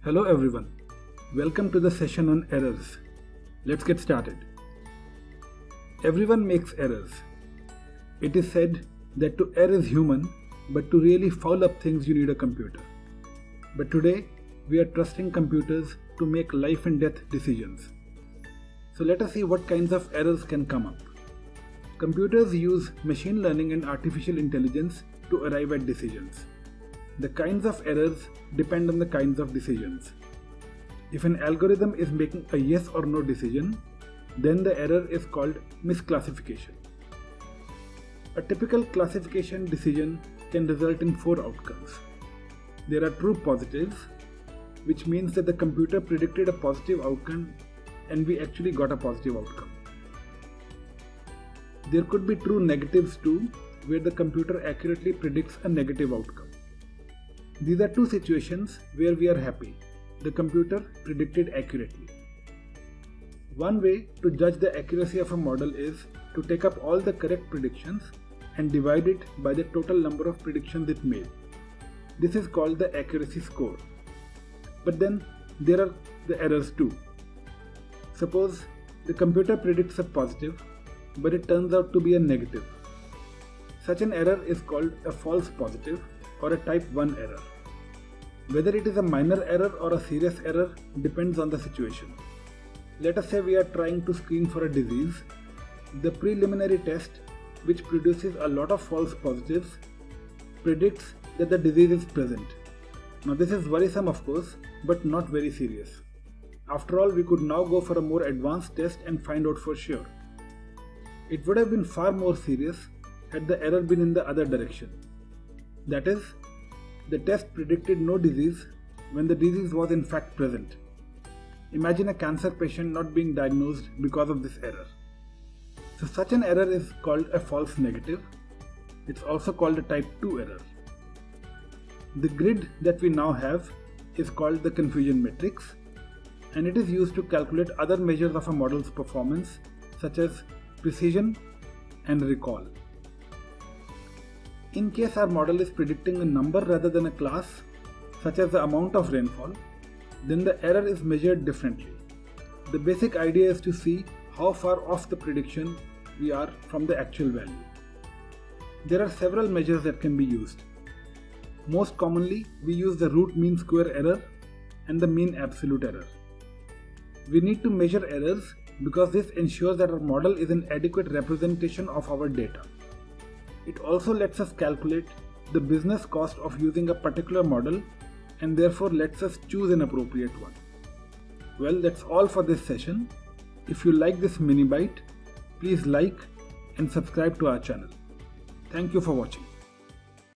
Hello everyone, welcome to the session on errors. Let's get started. Everyone makes errors. It is said that to err is human, but to really foul up things you need a computer. But today, we are trusting computers to make life and death decisions. So let us see what kinds of errors can come up. Computers use machine learning and artificial intelligence to arrive at decisions. The kinds of errors depend on the kinds of decisions. If an algorithm is making a yes or no decision, then the error is called misclassification. A typical classification decision can result in 4 outcomes. There are true positives, which means that the computer predicted a positive outcome and we actually got a positive outcome. There could be true negatives too, where the computer accurately predicts a negative outcome. These are 2 situations where we are happy. The computer predicted accurately. One way to judge the accuracy of a model is to take up all the correct predictions and divide it by the total number of predictions it made. This is called the accuracy score. But then there are the errors too. Suppose the computer predicts a positive, but it turns out to be a negative. Such an error is called a false positive or a type 1 error. Whether it is a minor error or a serious error depends on the situation. Let us say we are trying to screen for a disease. The preliminary test, which produces a lot of false positives, predicts that the disease is present. Now this is worrisome of course, but not very serious. After all, we could now go for a more advanced test and find out for sure. It would have been far more serious had the error been in the other direction. That is, the test predicted no disease when the disease was in fact present. Imagine a cancer patient not being diagnosed because of this error. So such an error is called a false negative. It's also called a type 2 error. The grid that we now have is called the confusion matrix, and it is used to calculate other measures of a model's performance such as precision and recall. In case our model is predicting a number rather than a class, such as the amount of rainfall, then the error is measured differently. The basic idea is to see how far off the prediction we are from the actual value. There are several measures that can be used. Most commonly, we use the root mean square error and the mean absolute error. We need to measure errors because this ensures that our model is an adequate representation of our data. It also lets us calculate the business cost of using a particular model and therefore lets us choose an appropriate one. Well, that's all for this session. If you like this mini bite, please like and subscribe to our channel. Thank you for watching.